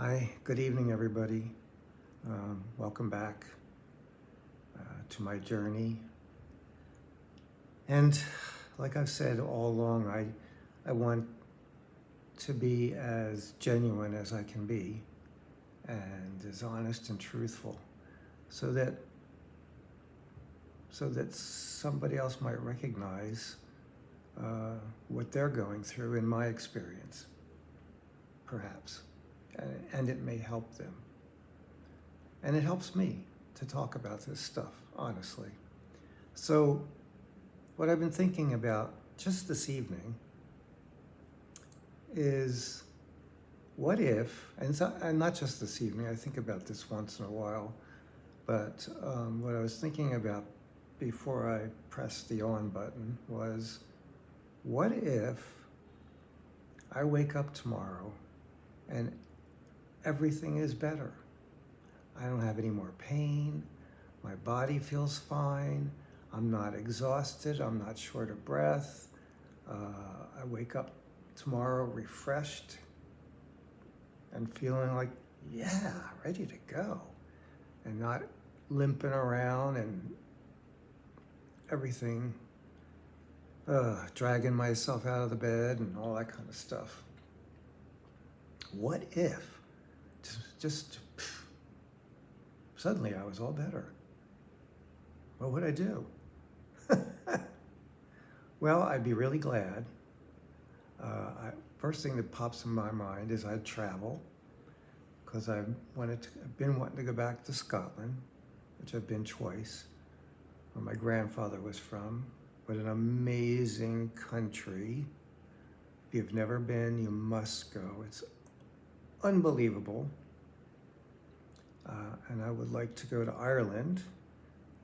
Hi, good evening, everybody. Welcome back to my journey. And like I've said all along, I want to be as genuine as I can be and as honest and truthful so that somebody else might recognize what they're going through in my experience, perhaps. And it may help them. And it helps me to talk about this stuff, honestly. So, what I've been thinking about just this evening is what if, and not just this evening, I think about this once in a while, but what I was thinking about before I pressed the on button was what if I wake up tomorrow and everything is better? I don't have any more pain. My body feels fine. I'm not exhausted. I'm not short of breath. I wake up tomorrow refreshed and feeling like, yeah, ready to go. And not limping around and everything, dragging myself out of the bed and all that kind of stuff. What if just suddenly I was all better? What would I do? Well, I'd be really glad. First thing that pops in my mind is I'd travel, because I've been wanting to go back to Scotland, which I've been twice, where my grandfather was from. What an amazing country. If you've never been, you must go. It's unbelievable. And I would like to go to Ireland,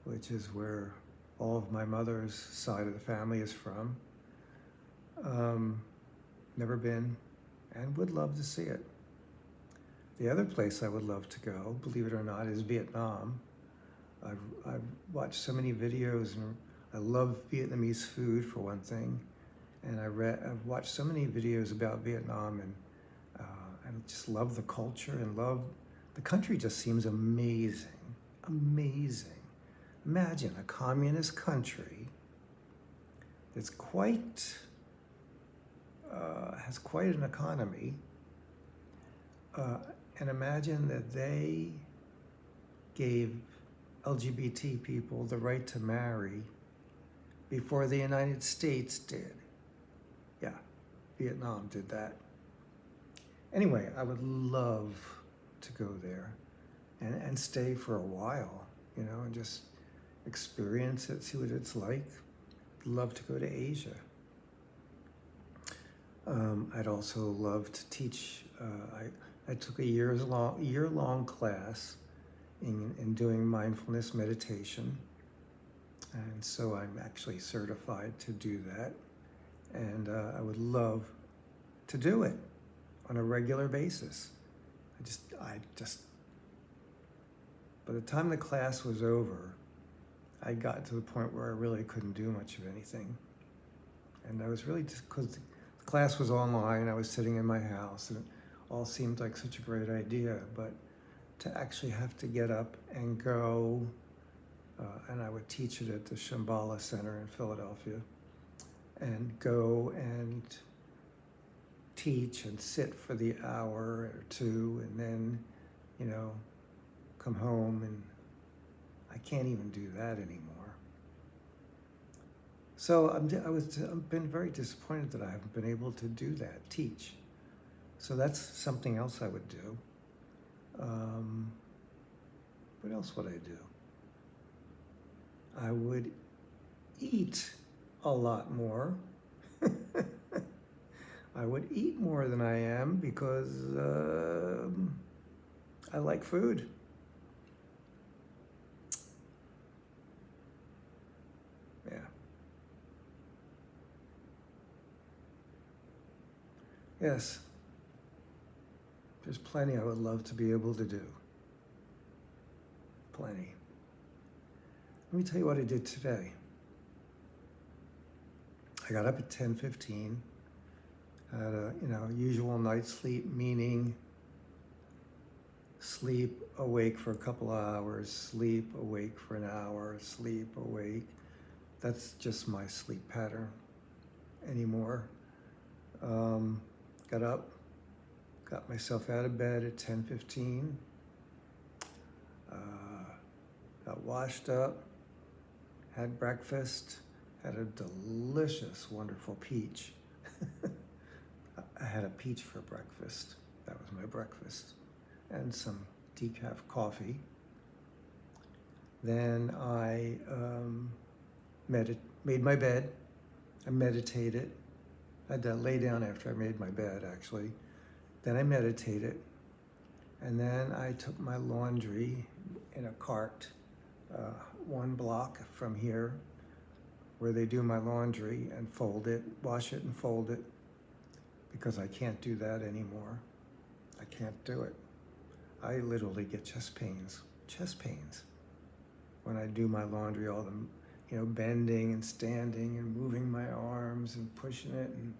which is where all of my mother's side of the family is from. Never been, and would love to see it. The other place I would love to go, believe it or not, is Vietnam. I've watched so many videos, and I love Vietnamese food for one thing. And I've watched so many videos about Vietnam, and I just love the culture and love the country. Just seems amazing, amazing. Imagine a communist country that's has quite an economy, and imagine that they gave LGBT people the right to marry before the United States did. Yeah, Vietnam did that. Anyway, I would love to go there and stay for a while, and just experience it, see what it's like. Love to go to Asia. I'd also love to teach. I took a year-long class in doing mindfulness meditation, and so I'm actually certified to do that. And I would love to do it on a regular basis. I just, by the time the class was over, I got to the point where I really couldn't do much of anything. And I was really just, because the class was online, I was sitting in my house, and it all seemed like such a great idea, but to actually have to get up and go, and I would teach it at the Shambhala Center in Philadelphia, and go and teach and sit for the hour or two, and then, come home, and I can't even do that anymore. So I've been very disappointed that I haven't been able to do that, teach. So that's something else I would do. What else would I do? I would eat a lot more. I would eat more than I am because I like food. Yeah. Yes. There's plenty I would love to be able to do. Plenty. Let me tell you what I did today. I got up at 10:15, had a usual night's sleep, meaning sleep, awake for a couple of hours, sleep, awake for an hour, sleep, awake. That's just my sleep pattern anymore. Got up, got myself out of bed at 10:15, got washed up, had breakfast, had a delicious, wonderful peach. I had a peach for breakfast. That was my breakfast. And some decaf coffee. Then I made my bed. I meditated. I had to lay down after I made my bed, actually. Then I meditated. And then I took my laundry in a cart, 1 block from here, where they do my laundry, and fold it, wash it and fold it, because I can't do that anymore. I can't do it. I literally get chest pains when I do my laundry, all the, bending and standing and moving my arms and pushing it, and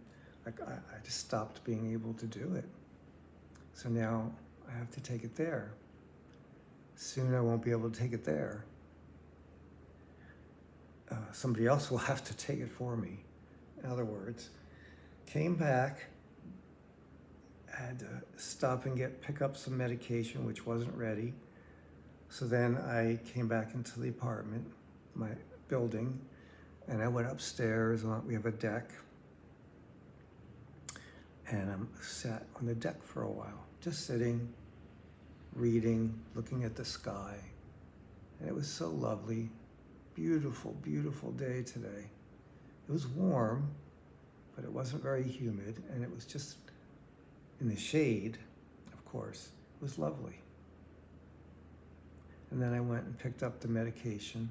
I just stopped being able to do it. So now I have to take it there. Soon I won't be able to take it there. Somebody else will have to take it for me. In other words, came back, had to stop and pick up some medication, which wasn't ready. So then I came back into the apartment, my building, and I went upstairs. We have a deck, and I sat on the deck for a while, just sitting, reading, looking at the sky. And it was so lovely. Beautiful, beautiful day today. It was warm, but it wasn't very humid, and it was just in the shade, of course. It was lovely. And then I went and picked up the medication,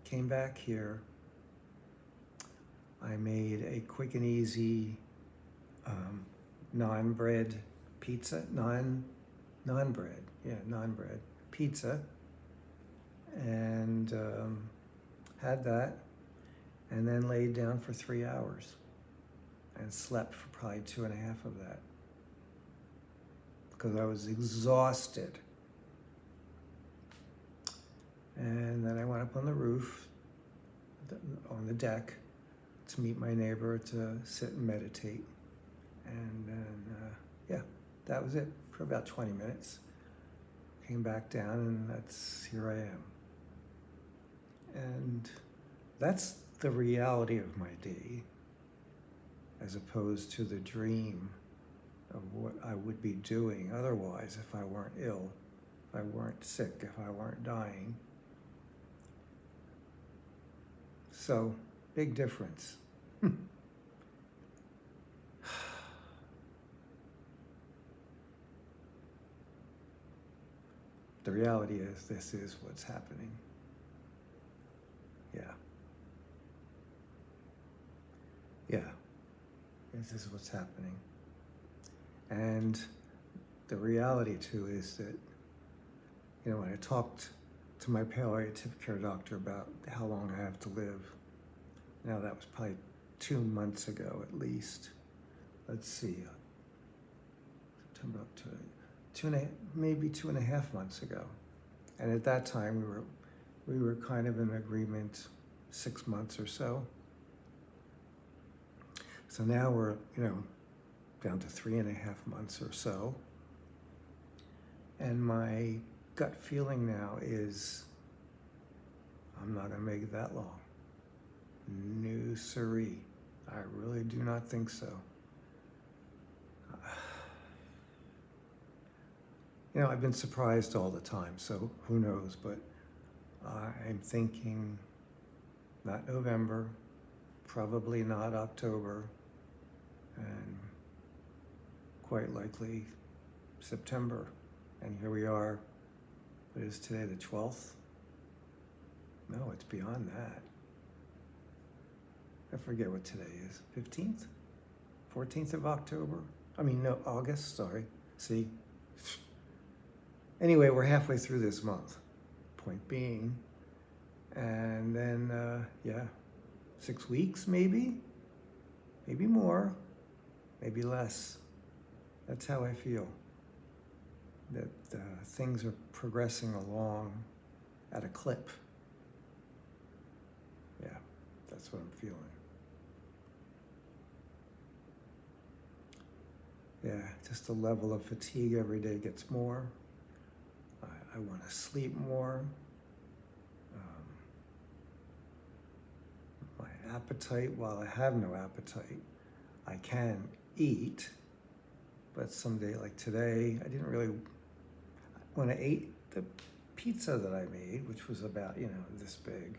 came back here. I made a quick and easy non-bread pizza, non-bread pizza, and had that, and then laid down for 3 hours and slept for probably 2.5 of that, because I was exhausted. And then I went up on the roof, on the deck, to meet my neighbor to sit and meditate. And then, that was it for about 20 minutes. Came back down, and here I am. And that's the reality of my day, as opposed to the dream of what I would be doing otherwise if I weren't ill, if I weren't sick, if I weren't dying. So, big difference. The reality is, this is what's happening. Yeah, this is what's happening. And the reality too is that, when I talked to my palliative care doctor about how long I have to live, now that was probably 2 months ago at least. Let's see, September, October, maybe 2.5 months ago. And at that time we were kind of in agreement, 6 months or so. So now we're, down to 3.5 months or so. And my gut feeling now is I'm not going to make it that long. No siree. I really do not think so. I've been surprised all the time, so who knows, but I'm thinking not November, probably not October, and quite likely September. And here we are. What is today, the 12th? No, it's beyond that. I forget what today is. 15th? 14th of October? August, sorry. See? Anyway, we're halfway through this month, point being. And then, 6 weeks maybe? Maybe more, maybe less. That's how I feel. that things are progressing along at a clip. Yeah, that's what I'm feeling. Yeah, just the level of fatigue every day gets more. I want to sleep more. My appetite, while I have no appetite, I can eat. But someday, like today, I didn't really, when I ate the pizza that I made, which was about, this big,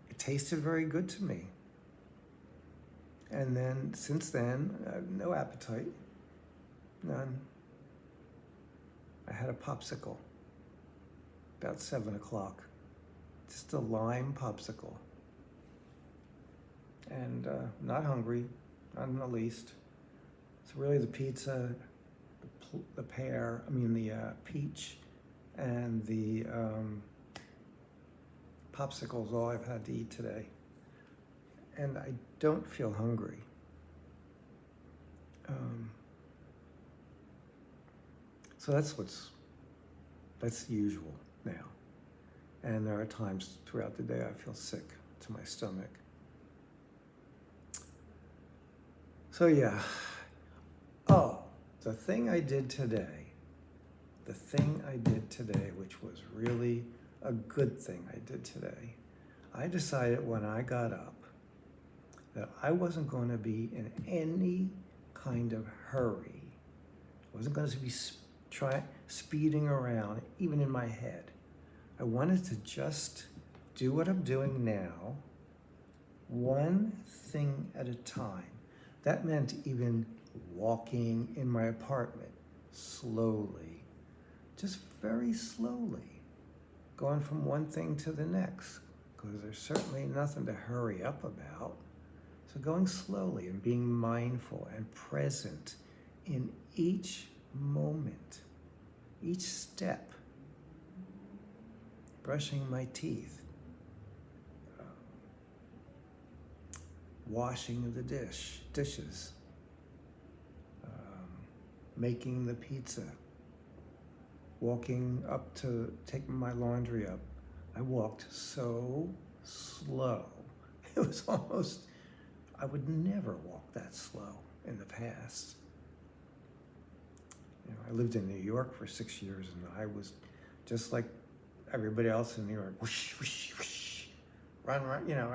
it tasted very good to me. And then, since then, I have no appetite, none. I had a popsicle about 7 o'clock, just a lime popsicle. And not hungry, not in the least. So really the pizza, the peach and the popsicle is all I've had to eat today. And I don't feel hungry. So that's the usual now. And there are times throughout the day I feel sick to my stomach. So yeah. Oh, the thing I did today, which was really a good thing I did today, I decided when I got up that I wasn't going to be in any kind of hurry. I wasn't going to be speeding around, even in my head. I wanted to just do what I'm doing now, one thing at a time. That meant even walking in my apartment slowly, just very slowly, going from one thing to the next, because there's certainly nothing to hurry up about. So going slowly and being mindful and present in each moment, each step, brushing my teeth, washing of the dishes, making the pizza, walking up to take my laundry up. I walked so slow. It was almost, I would never walk that slow in the past. I lived in New York for 6 years, and I was just like everybody else in New York. Whoosh, whoosh, whoosh. Run,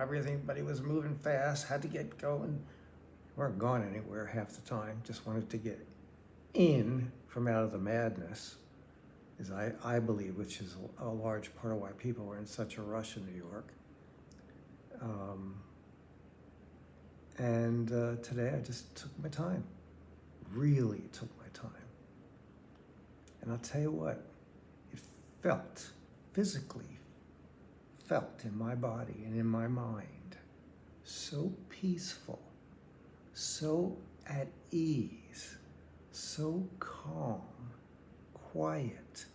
everybody was moving fast, had to get going. Weren't going anywhere half the time, just wanted to get in from out of the madness, is I believe, which is a large part of why people were in such a rush in New York. Today I just took my time, really took my time. And I'll tell you what, it physically felt in my body and in my mind, so peaceful, so at ease, so calm, quiet.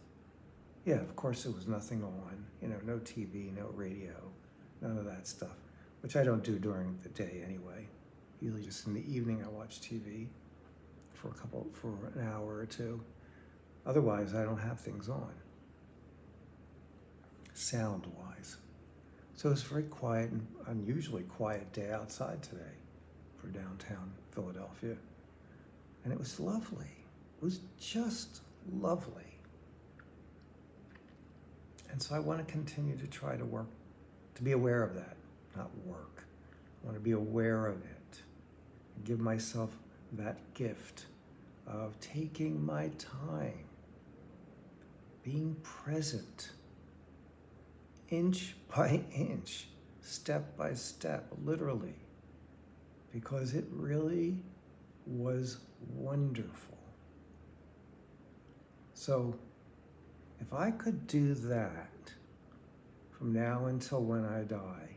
Yeah, of course there was nothing on, no TV, no radio, none of that stuff, which I don't do during the day anyway. Usually just in the evening I watch TV for an hour or two. Otherwise, I don't have things on, sound-wise. So it's a very quiet and unusually quiet day outside today for downtown Philadelphia. And it was lovely. It was just lovely. And so I want to continue to try to work, to be aware of that, not work. I want to be aware of it and give myself that gift of taking my time, being present, inch by inch, step by step, literally, because it really was wonderful. So if I could do that from now until when I die,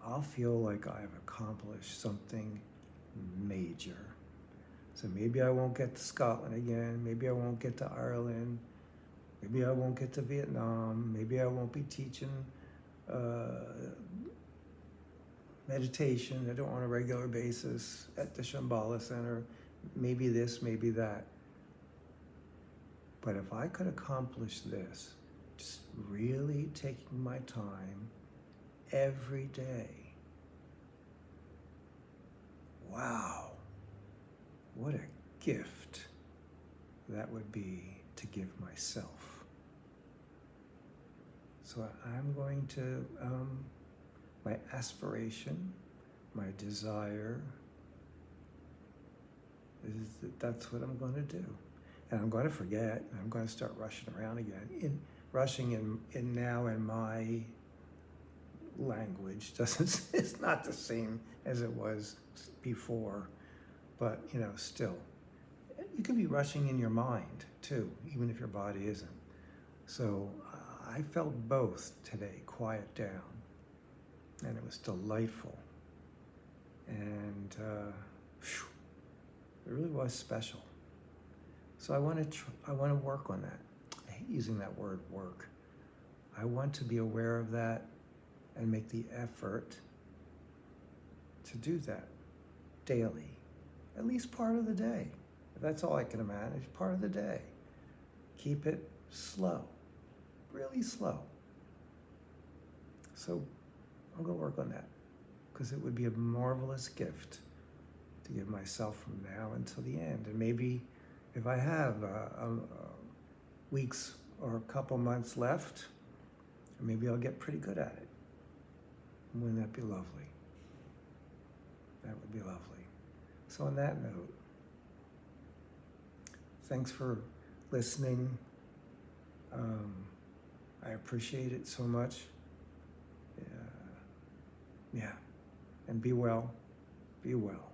I'll feel like I've accomplished something major. So maybe I won't get to Scotland again, maybe I won't get to Ireland, maybe I won't get to Vietnam, maybe I won't be teaching meditation on a regular basis at the Shambhala Center, maybe this, maybe that. But if I could accomplish this, just really taking my time every day, wow, what a gift that would be to give myself. So I'm going to, my aspiration, my desire is that that's what I'm going to do. And I'm going to forget, and I'm going to start rushing around again. Rushing in now in my language it's not the same as it was before, but still. You can be rushing in your mind too, even if your body isn't. So I felt both today, quiet down, and it was delightful. And it really was special. So I want to work on that. I hate using that word work. I want to be aware of that and make the effort to do that daily, at least part of the day. If that's all I can manage, part of the day. Keep it slow, really slow. So I'm going to work on that because it would be a marvelous gift to give myself from now until the end. And maybe if I have weeks or a couple months left, maybe I'll get pretty good at it. Wouldn't that be lovely? That would be lovely. So on that note, thanks for listening. I appreciate it so much. Yeah. And be well. Be well.